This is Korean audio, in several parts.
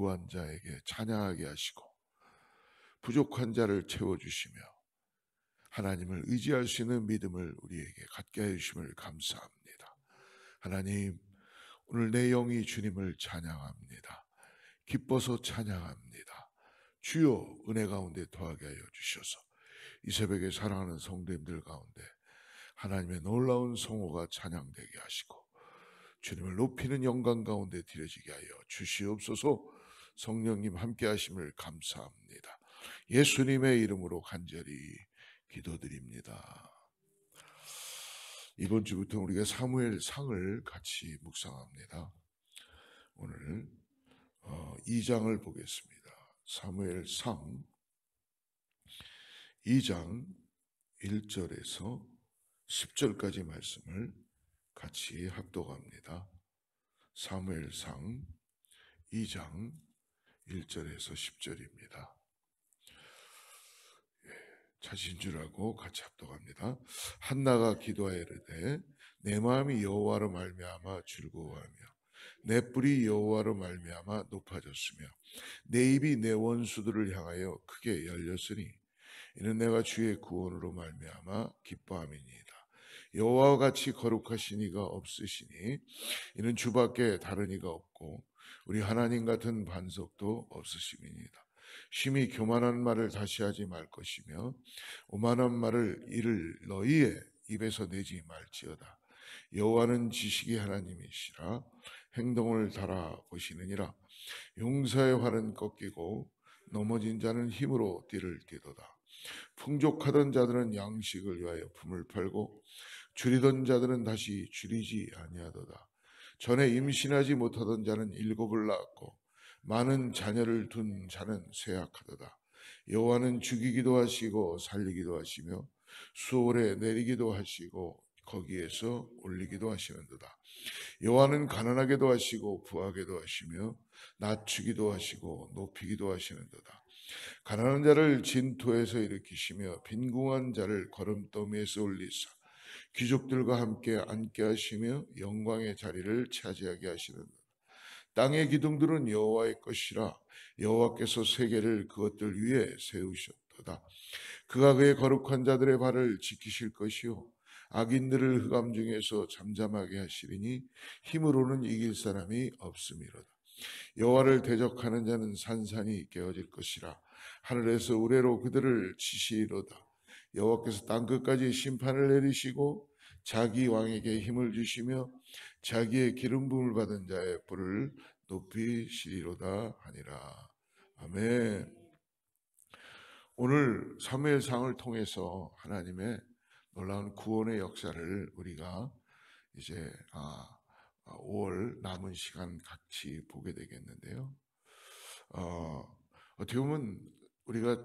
구한 자에게 찬양하게 하시고 부족한 자를 채워주시며 하나님을 의지할 수 있는 믿음을 우리에게 갖게 해주심을 감사합니다. 하나님, 오늘 내 영이 주님을 찬양합니다. 기뻐서 찬양합니다. 주여, 은혜 가운데 더하게 하여 주셔서 이 새벽에 사랑하는 성도님들 가운데 하나님의 놀라운 성호가 찬양되게 하시고 주님을 높이는 영광 가운데 드려지게 하여 주시옵소서. 성령님 함께 하심을 감사합니다. 예수님의 이름으로 간절히 기도드립니다. 이번 주부터 우리가 사무엘상을 같이 묵상합니다. 오늘 2장을 보겠습니다. 사무엘상 2장 1절에서 10절까지 말씀을 같이 합독합니다. 사무엘상 2장 1절에서 10절입니다. 찾으신 줄 알고 같이 합독합니다. 한나가 기도하여 이르되 내 마음이 여호와로 말미암아 즐거워하며 내 뿔이 여호와로 말미암아 높아졌으며 내 입이 내 원수들을 향하여 크게 열렸으니 이는 내가 주의 구원으로 말미암아 기뻐함이니이다. 여호와와 같이 거룩하신 이가 없으시니 이는 주밖에 다른 이가 없고 우리 하나님 같은 반석도 없으심이니이다. 심히 교만한 말을 다시 하지 말 것이며 오만한 말을 이를 너희의 입에서 내지 말지어다. 여호와는 지식의 하나님이시라 행동을 달아보시느니라. 용사의 활은 꺾이고 넘어진 자는 힘으로 띠를 띠도다. 풍족하던 자들은 양식을 위하여 품을 팔고 줄이던 자들은 다시 줄이지 아니하도다. 전에 임신하지 못하던 자는 7을 낳았고 많은 자녀를 둔 자는 쇠약하도다. 여호와는 죽이기도 하시고 살리기도 하시며 수월에 내리기도 하시고 거기에서 올리기도 하시는도다. 여호와는 가난하게도 하시고 부하게도 하시며 낮추기도 하시고 높이기도 하시는도다. 가난한 자를 진토에서 일으키시며 빈궁한 자를 거름더미에서 올리사 귀족들과 함께 앉게 하시며 영광의 자리를 차지하게 하시는도다. 땅의 기둥들은 여호와의 것이라 여호와께서 세계를 그것들 위에 세우셨도다. 그가 그의 거룩한 자들의 발을 지키실 것이요 악인들을 흑암 중에서 잠잠하게 하시리니 힘으로는 이길 사람이 없음이로다. 여호와를 대적하는 자는 산산이 깨어질 것이라 하늘에서 우레로 그들을 치시리로다. 여호와께서 땅끝까지 심판을 내리시고 자기 왕에게 힘을 주시며 자기의 기름 부음을 받은 자의 뿔을 높이시리로다 하니라. 아멘. 오늘 사무엘상을 통해서 하나님의 놀라운 구원의 역사를 우리가 이제 5월 남은 시간 같이 보게 되겠는데요. 어떻게 보면 우리가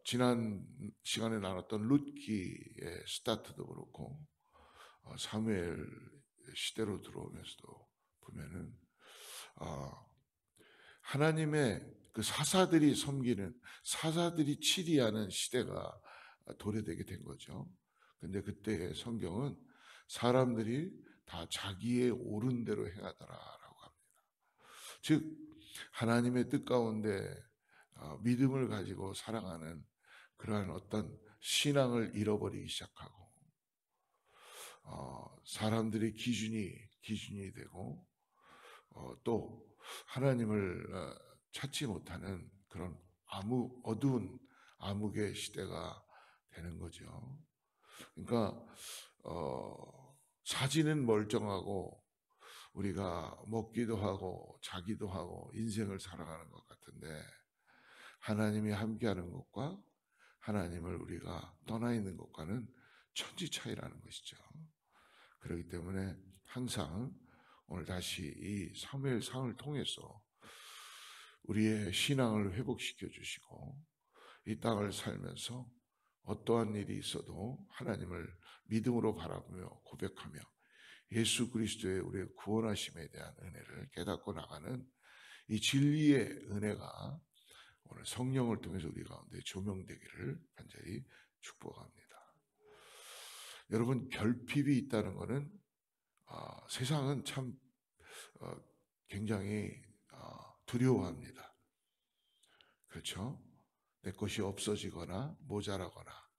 지난 시간에 나눴던 룻기의 스타트도 그렇고 사무엘 시대로 들어오면서도 보면은 하나님의 그 사사들이 섬기는 사사들이 치리하는 시대가 도래되게 된 거죠. 근데 그때 성경은 사람들이 다 자기의 옳은 대로 행하더라라고 합니다. 즉 하나님의 뜻 가운데 믿음을 가지고 살아가는 그러한 어떤 신앙을 잃어버리기 시작하고 사람들의 기준이 되고 또 하나님을 찾지 못하는 그런 어두운 암흑의 시대가 되는 거죠. 그러니까 사지는 멀쩡하고 우리가 먹기도 하고 자기도 하고 인생을 살아가는 것 같은데 하나님이 함께하는 것과 하나님을 우리가 떠나 있는 것과는 천지 차이라는 것이죠. 그렇기 때문에 항상 오늘 다시 이 사무엘상을 통해서 우리의 신앙을 회복시켜 주시고 이 땅을 살면서 어떠한 일이 있어도 하나님을 믿음으로 바라보며 고백하며 예수 그리스도의 우리의 구원하심에 대한 은혜를 깨닫고 나가는 이 진리의 은혜가 오늘 성령을 통해서 우리 가운데 조명되기를 간절히 축복합니다. 여러분, 결핍이 있다는 것은 세상은 참 굉장히 두려워합니다. 그렇죠? 내 것이 없어지거나 모자라거나,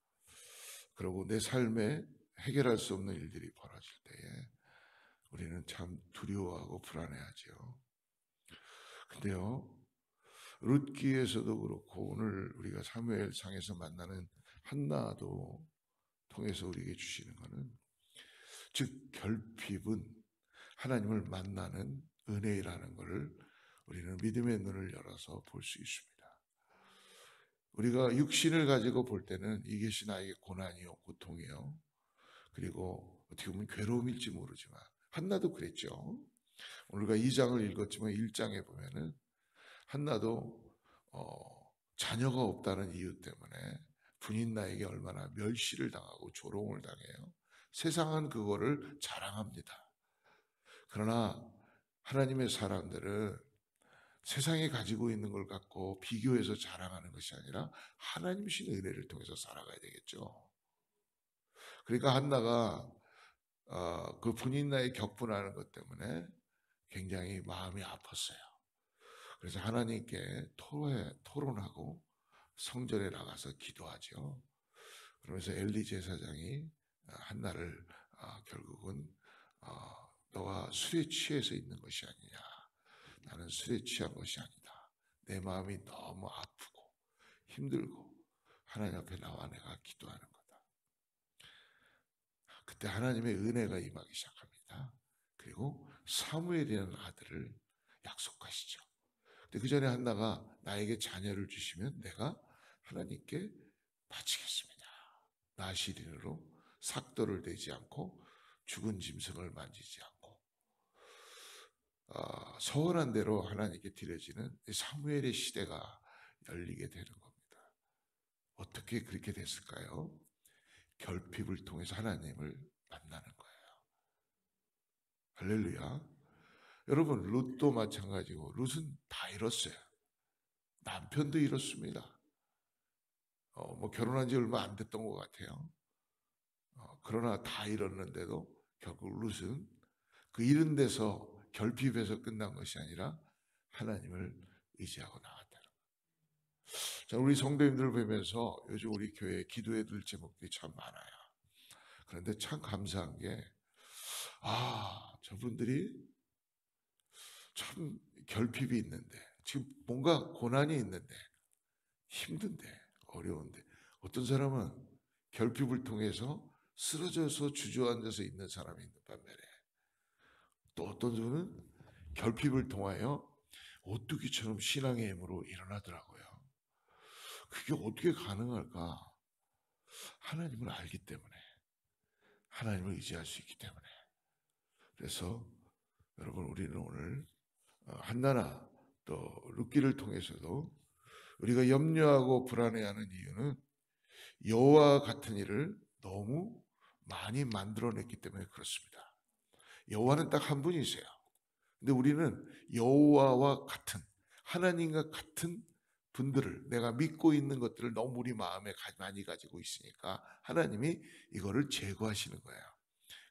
그리고 내 삶에 해결할 수 없는 일들이 벌어질 때에 우리는 참 두려워하고 불안해하죠. 근데요, 룻기에서도 그렇고 오늘 우리가 사무엘상에서 만나는 한나도 통해서 우리에게 주시는 것은, 즉 결핍은 하나님을 만나는 은혜라는 것을 우리는 믿음의 눈을 열어서 볼 수 있습니다. 우리가 육신을 가지고 볼 때는 이것이 나에게 고난이요, 고통이요, 그리고 어떻게 보면 괴로움일지 모르지만, 한나도 그랬죠. 오늘과 2장을 읽었지만 1장에 보면은 한나도 자녀가 없다는 이유 때문에 분인나에게 얼마나 멸시를 당하고 조롱을 당해요. 세상은 그거를 자랑합니다. 그러나 하나님의 사람들은 세상이 가지고 있는 걸 갖고 비교해서 자랑하는 것이 아니라 하나님이신 은혜를 통해서 살아가야 되겠죠. 그러니까 한나가 그 분인나의 격분하는 것 때문에 굉장히 마음이 아팠어요. 그래서 하나님께 토론하고 성전에 나가서 기도하죠. 그러면서 엘리 제사장이 한나를 결국은 너가 술에 취해서 있는 것이 아니냐, 나는 술에 취한 것이 아니다, 내 마음이 너무 아프고 힘들고 하나님 앞에 나와 내가 기도하는 거다. 그때 하나님의 은혜가 임하기 시작합니다. 그리고 사무엘이라는 아들을 약속하시죠. 근데 그 전에 한나가 나에게 자녀를 주시면 내가 하나님께 바치겠습니다. 나시린으로 삭도를 대지 않고 죽은 짐승을 만지지 않고 서원한 대로 하나님께 드려지는 사무엘의 시대가 열리게 되는 겁니다. 어떻게 그렇게 됐을까요? 결핍을 통해서 하나님을 만나는 거예요. 할렐루야. 여러분, 룻도 마찬가지고, 룻은 다 잃었어요. 남편도 잃었습니다. 결혼한 지 얼마 안 됐던 것 같아요. 그러나 다 잃었는데도 결국 룻은 그 잃은 데서 결핍에서 끝난 것이 아니라 하나님을 의지하고 나왔다는 거예요. 자, 우리 성도님들을 보면서 요즘 우리 교회 기도해야 될 제목들이 참 많아요. 그런데 참 감사한 게, 저분들이 참 결핍이 있는데, 지금 뭔가 고난이 있는데, 힘든데, 어려운데, 어떤 사람은 결핍을 통해서 쓰러져서 주저앉아서 있는 사람이 있는 반면에, 또 어떤 분은 결핍을 통하여 오뚜기처럼 신앙의 힘으로 일어나더라고요. 그게 어떻게 가능할까? 하나님을 알기 때문에, 하나님을 의지할 수 있기 때문에. 그래서 여러분, 우리는 오늘 한나나 또 룻기를 통해서도 우리가 염려하고 불안해하는 이유는 여호와 같은 일을 너무 많이 만들어냈기 때문에 그렇습니다. 여호와는 딱 한 분이세요. 근데 우리는 여호와와 같은, 하나님과 같은 분들을, 내가 믿고 있는 것들을 너무 우리 마음에 많이 가지고 있으니까 하나님이 이거를 제거하시는 거예요.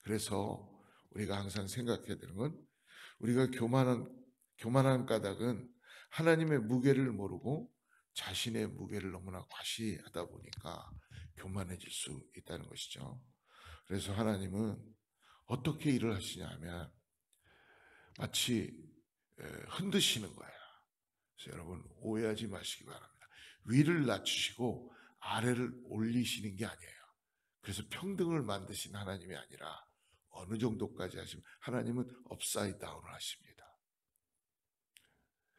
그래서 우리가 항상 생각해야 되는 건, 우리가 교만한 까닭은 하나님의 무게를 모르고 자신의 무게를 너무나 과시하다 보니까 교만해질 수 있다는 것이죠. 그래서 하나님은 어떻게 일을 하시냐 하면 마치 흔드시는 거예요. 그래서 여러분, 오해하지 마시기 바랍니다. 위를 낮추시고 아래를 올리시는 게 아니에요. 그래서 평등을 만드신 하나님이 아니라 어느 정도까지 하시면, 하나님은 업사이드 다운을 하십니다.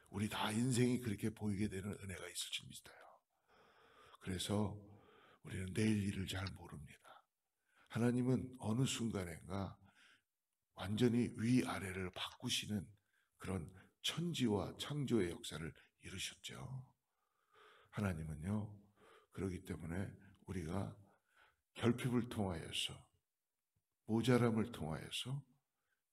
우리 다 인생이 그렇게 보이게 되는 은혜가 있을 줄 믿어요. 그래서 우리는 내일 일을 잘 모릅니다. 하나님은 어느 순간인가 완전히 위아래를 바꾸시는 그런 천지와 창조의 역사를 이루셨죠. 하나님은요, 그렇기 때문에 우리가 결핍을 통하여서, 모자람을 통하여서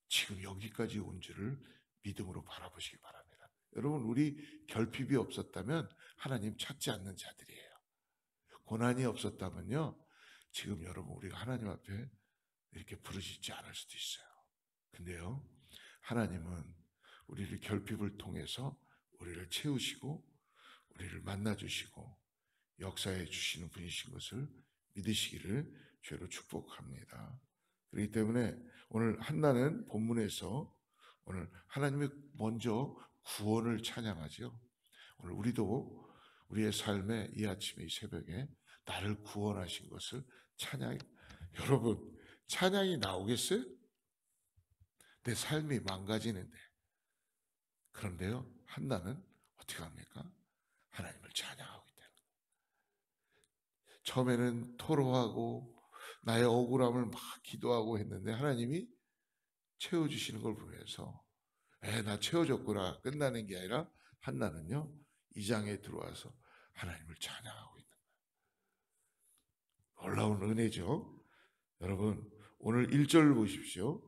지금 여기까지 온 줄을 믿음으로 바라보시기 바랍니다. 여러분, 우리 결핍이 없었다면 하나님 찾지 않는 자들이에요. 고난이 없었다면요, 지금 여러분 우리가 하나님 앞에 이렇게 부르짖지 않을 수도 있어요. 근데요, 하나님은 우리를 결핍을 통해서 우리를 채우시고 우리를 만나주시고 역사해 주시는 분이신 것을 믿으시기를 죄로 축복합니다. 그렇기 때문에 오늘 한나는 본문에서 오늘 하나님의 먼저 구원을 찬양하죠. 오늘 우리도 우리의 삶에 이 아침에 이 새벽에 나를 구원하신 것을 찬양. 여러분 찬양이 나오겠어요? 내 삶이 망가지는데. 그런데요 한나는 어떻게 합니까? 하나님을 찬양하고 있다는 거예요. 처음에는 토로하고 나의 억울함을 막 기도하고 했는데 하나님이 채워주시는 걸 보면서 나 채워줬구나 끝나는 게 아니라 한나는요 2장에 들어와서 하나님을 찬양하고 있는 거예요. 놀라운 은혜죠. 여러분 오늘 1절 보십시오.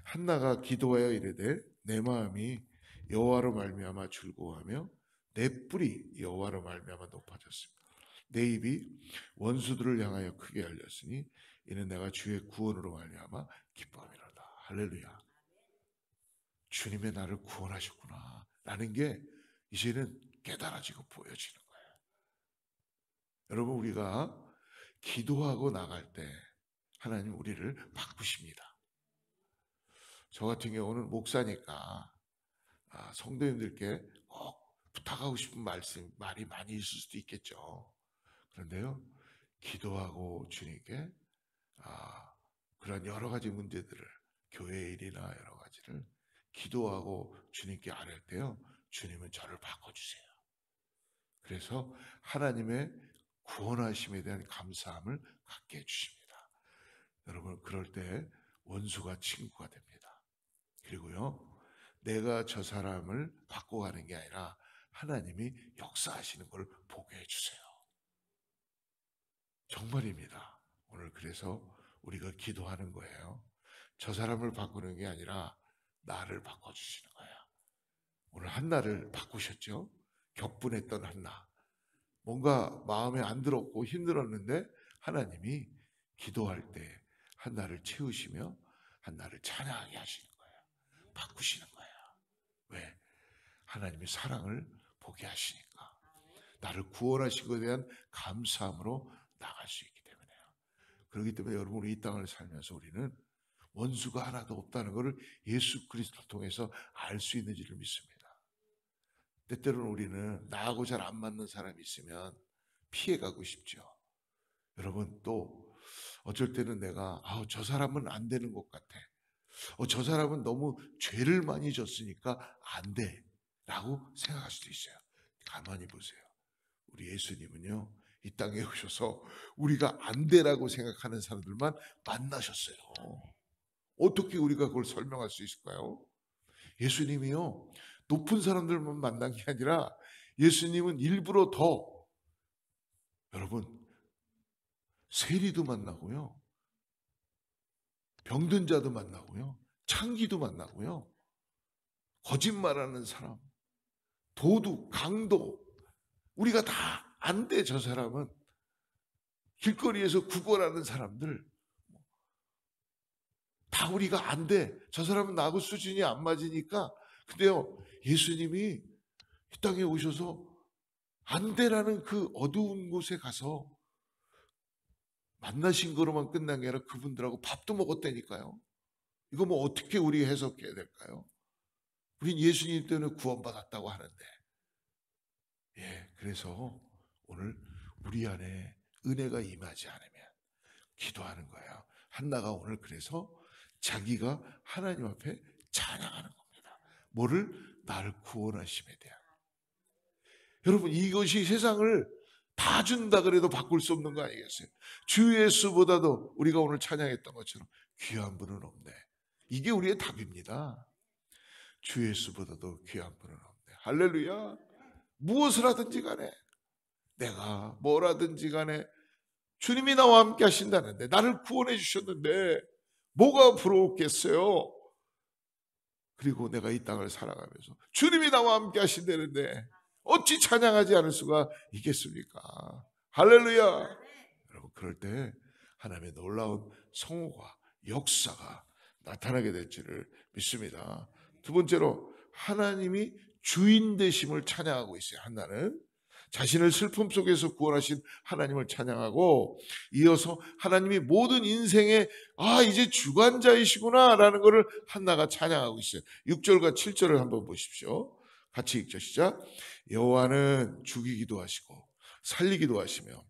한나가 기도하여 이르되 내 마음이 여호와로 말미암아 즐거워하며 내 뿔이 여호와로 말미암아 높아졌습니다. 내 입이 원수들을 향하여 크게 열렸으니 이는 내가 주의 구원으로 말미암아 기뻐함이로다. 할렐루야. 주님의 나를 구원하셨구나 라는 게 이제는 깨달아지고 보여지는 거예요. 여러분 우리가 기도하고 나갈 때 하나님 우리를 바꾸십니다. 저 같은 경우는 목사니까 성도님들께 꼭 부탁하고 싶은 말이 많이 있을 수도 있겠죠. 그런데요 기도하고 주님께 그런 여러 가지 문제들을 교회 일이나 여러 가지를 기도하고 주님께 아뢰 때요 주님은 저를 바꿔주세요. 그래서 하나님의 구원하심에 대한 감사함을 갖게 해주십니다. 여러분 그럴 때 원수가 친구가 됩니다. 그리고요 내가 저 사람을 바꿔가는 게 아니라 하나님이 역사하시는 걸 보게 해주세요. 정말입니다. 오늘 그래서 우리가 기도하는 거예요. 저 사람을 바꾸는 게 아니라 나를 바꿔주시는 거예요. 오늘 한나를 바꾸셨죠? 격분했던 한나. 뭔가 마음에 안 들었고 힘들었는데 하나님이 기도할 때 한나를 채우시며 한나를 찬양하게 하시는 거예요. 바꾸시는 거예요. 왜? 하나님의 사랑을 보게 하시니까. 나를 구원하신 것에 대한 감사함으로 나갈 수 있기 때문에요. 그렇기 때문에 여러분 우리 이 땅을 살면서 우리는 원수가 하나도 없다는 것을 예수 그리스도를 통해서 알 수 있는 줄을 믿습니다. 때때로는 우리는 나하고 잘 안 맞는 사람이 있으면 피해가고 싶죠. 여러분 또 어쩔 때는 내가 저 사람은 안 되는 것 같아. 저 사람은 너무 죄를 많이 졌으니까 안 돼 라고 생각할 수도 있어요. 가만히 보세요. 우리 예수님은요 이 땅에 오셔서 우리가 안 되라고 생각하는 사람들만 만나셨어요. 어떻게 우리가 그걸 설명할 수 있을까요? 예수님이요 높은 사람들만 만난 게 아니라 예수님은 일부러 더 여러분 세리도 만나고요 병든 자도 만나고요 창기도 만나고요 거짓말하는 사람 도둑 강도 우리가 다 안 돼. 저 사람은 길거리에서 구걸하는 사람들 다 우리가 안 돼. 저 사람은 나하고 수준이 안 맞으니까. 근데요 예수님이 이 땅에 오셔서 안 돼라는 그 어두운 곳에 가서 만나신 거로만 끝난 게 아니라 그분들하고 밥도 먹었다니까요. 이거 뭐 어떻게 우리 해석해야 될까요? 우린 예수님 때문에 구원받았다고 하는데 그래서 오늘 우리 안에 은혜가 임하지 않으면 기도하는 거예요. 한나가 오늘 그래서 자기가 하나님 앞에 찬양하는 겁니다. 뭐를? 나를 구원하심에 대한. 여러분 이것이 세상을 다 준다 그래도 바꿀 수 없는 거 아니겠어요? 주 예수보다도 우리가 오늘 찬양했던 것처럼 귀한 분은 없네. 이게 우리의 답입니다. 주 예수보다도 귀한 분은 없네. 할렐루야. 무엇을 하든지 간에 내가 뭐라든지 간에 주님이 나와 함께 하신다는데 나를 구원해 주셨는데 뭐가 부러웠겠어요? 그리고 내가 이 땅을 살아가면서 주님이 나와 함께 하신다는데 어찌 찬양하지 않을 수가 있겠습니까? 할렐루야. 여러분 그럴 때 하나님의 놀라운 성호가 역사가 나타나게 될 줄을 믿습니다. 두 번째로 하나님이 주인 되심을 찬양하고 있어요. 한나는 자신을 슬픔 속에서 구원하신 하나님을 찬양하고, 이어서 하나님이 모든 인생의 이제 주관자이시구나 라는 것을 한나가 찬양하고 있어요. 6절과 7절을 한번 보십시오. 같이 읽죠. 시작. 여호와는 죽이기도 하시고 살리기도 하시며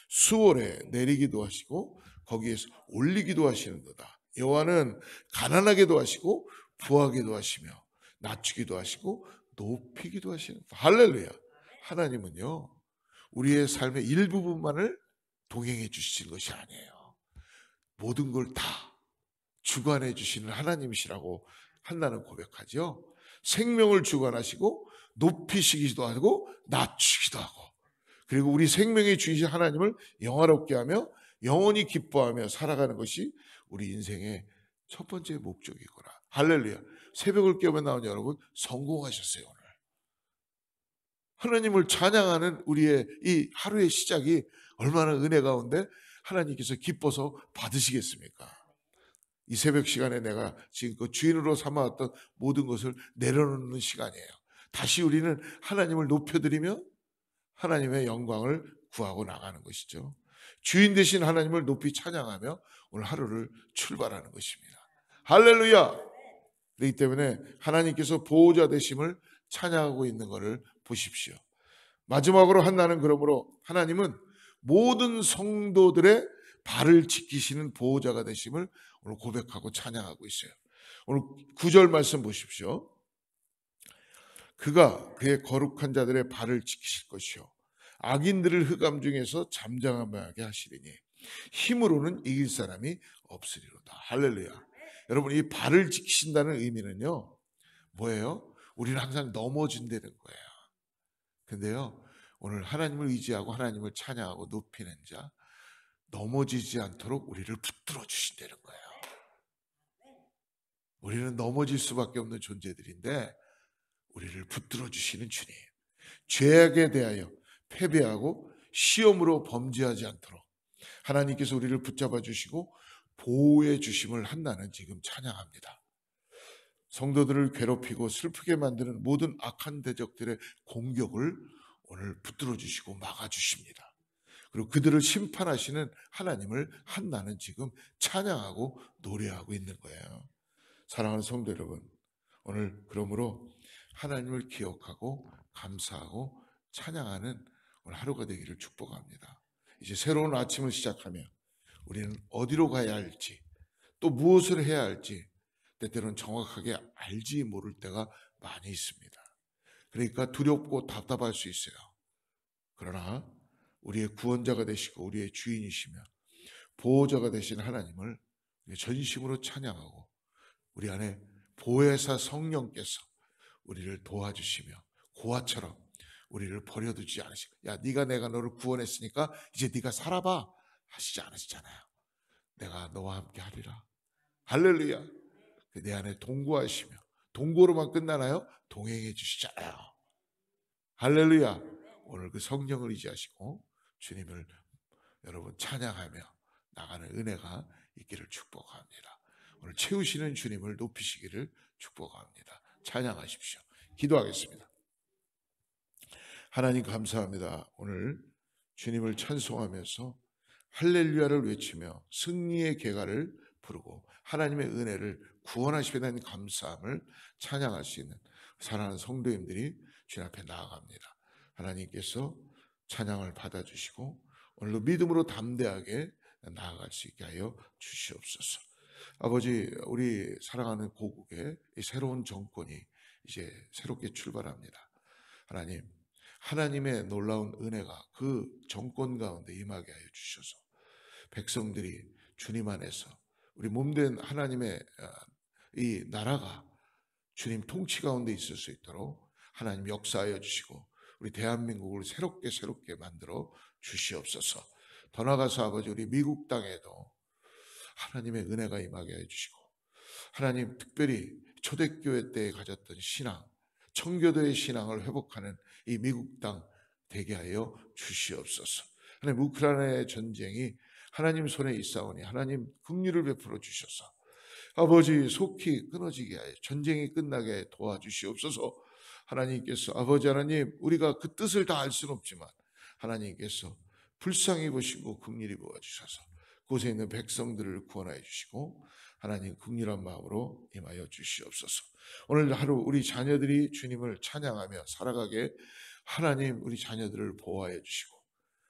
수월에 내리기도 하시고 거기에서 올리기도 하시는도다. 여호와는 가난하게도 하시고 부하게도 하시며 낮추기도 하시고 높이기도 하시는도다. 할렐루야. 하나님은요, 우리의 삶의 일부분만을 동행해 주시는 것이 아니에요. 모든 걸 다 주관해 주시는 하나님이시라고 한나는 고백하죠. 생명을 주관하시고 높이시기도 하고 낮추기도 하고, 그리고 우리 생명의 주이신 하나님을 영화롭게 하며 영원히 기뻐하며 살아가는 것이 우리 인생의 첫 번째 목적이구나. 할렐루야. 새벽을 깨우며 나온 여러분, 성공하셨어요. 오늘 하나님을 찬양하는 우리의 이 하루의 시작이 얼마나 은혜 가운데 하나님께서 기뻐서 받으시겠습니까? 이 새벽 시간에 내가 지금껏 주인으로 삼아왔던 모든 것을 내려놓는 시간이에요. 다시 우리는 하나님을 높여드리며 하나님의 영광을 구하고 나가는 것이죠. 주인 되신 하나님을 높이 찬양하며 오늘 하루를 출발하는 것입니다. 할렐루야. 그렇기 때문에 하나님께서 보호자 되심을 찬양하고 있는 것을 보십시오. 마지막으로 한나는 그러므로 하나님은 모든 성도들의 발을 지키시는 보호자가 되심을 오늘 고백하고 찬양하고 있어요. 오늘 9절 말씀 보십시오. 그가 그의 거룩한 자들의 발을 지키실 것이요 악인들을 흑암 중에서 잠잠하게 하시리니 힘으로는 이길 사람이 없으리로다. 할렐루야. 여러분, 이 발을 지키신다는 의미는요, 뭐예요? 우리는 항상 넘어진다는 거예요. 근데요, 오늘 하나님을 의지하고 하나님을 찬양하고 높이는 자, 넘어지지 않도록 우리를 붙들어 주신다는 거예요. 우리는 넘어질 수밖에 없는 존재들인데 우리를 붙들어 주시는 주님, 죄악에 대하여 패배하고 시험으로 범죄하지 않도록 하나님께서 우리를 붙잡아 주시고 보호해 주심을 한나는 지금 찬양합니다. 성도들을 괴롭히고 슬프게 만드는 모든 악한 대적들의 공격을 오늘 붙들어 주시고 막아 주십니다. 그리고 그들을 심판하시는 하나님을 한나는 지금 찬양하고 노래하고 있는 거예요. 사랑하는 성도 여러분, 오늘 그러므로 하나님을 기억하고 감사하고 찬양하는 오늘 하루가 되기를 축복합니다. 이제 새로운 아침을 시작하며 우리는 어디로 가야 할지, 또 무엇을 해야 할지 때때로는 정확하게 알지 모를 때가 많이 있습니다. 그러니까 두렵고 답답할 수 있어요. 그러나 우리의 구원자가 되시고 우리의 주인이시며 보호자가 되신 하나님을 전심으로 찬양하고 우리 안에 보혜사 성령께서 우리를 도와주시며 고아처럼 우리를 버려두지 않으시고, 야, 네가 내가 너를 구원했으니까 이제 네가 살아봐 하시지 않으시잖아요. 내가 너와 함께 하리라. 할렐루야. 내 안에 동거하시며, 동거로만 끝나나요? 동행해 주시잖아요. 할렐루야. 오늘 그 성령을 의지하시고 주님을 여러분 찬양하며 나가는 은혜가 있기를 축복합니다. 오늘 채우시는 주님을 높이시기를 축복합니다. 찬양하십시오. 기도하겠습니다. 하나님 감사합니다. 오늘 주님을 찬송하면서 할렐루야를 외치며 승리의 계가를 부르고 하나님의 은혜를 구원하시는 하나님 감사함을 찬양할 수 있는 사랑하는 성도님들이 주님 앞에 나아갑니다. 하나님께서 찬양을 받아주시고 오늘도 믿음으로 담대하게 나아갈 수 있게 하여 주시옵소서. 아버지, 우리 사랑하는 고국의 이 새로운 정권이 이제 새롭게 출발합니다. 하나님, 하나님의 놀라운 은혜가 그 정권 가운데 임하게 하여 주셔서 백성들이 주님 안에서 우리 몸된 하나님의 이 나라가 주님 통치 가운데 있을 수 있도록 하나님 역사하여 주시고 우리 대한민국을 새롭게 만들어 주시옵소서. 더 나아가서 아버지, 우리 미국 땅에도 하나님의 은혜가 임하게 해주시고 하나님 특별히 초대교회 때 가졌던 신앙, 청교도의 신앙을 회복하는 이 미국 땅 되게 하여 주시옵소서. 하나님, 우크라이나의 전쟁이 하나님 손에 있사오니 하나님 긍휼을 베풀어 주셔서 아버지 속히 끊어지게 하여 전쟁이 끝나게 도와주시옵소서. 하나님께서 아버지 하나님, 우리가 그 뜻을 다 알 수는 없지만 하나님께서 불쌍히 보시고 긍휼히 보아 주셔서 곳에 있는 백성들을 구원하여 주시고 하나님 긍휼한 마음으로 임하여 주시옵소서. 오늘 하루 우리 자녀들이 주님을 찬양하며 살아가게 하나님 우리 자녀들을 보호하여 주시고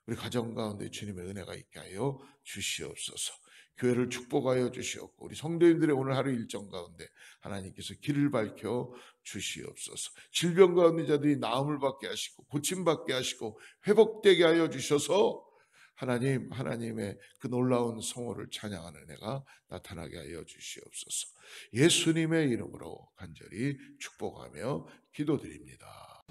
우리 가정 가운데 주님의 은혜가 있게 하여 주시옵소서. 교회를 축복하여 주시옵고 우리 성도님들의 오늘 하루 일정 가운데 하나님께서 길을 밝혀 주시옵소서. 질병 가운데 자들이 나음을 받게 하시고 고침받게 하시고 회복되게 하여 주셔서 하나님, 하나님의 그 놀라운 성호를 찬양하는 은혜가 나타나게 하여 주시옵소서. 예수님의 이름으로 간절히 축복하며 기도드립니다.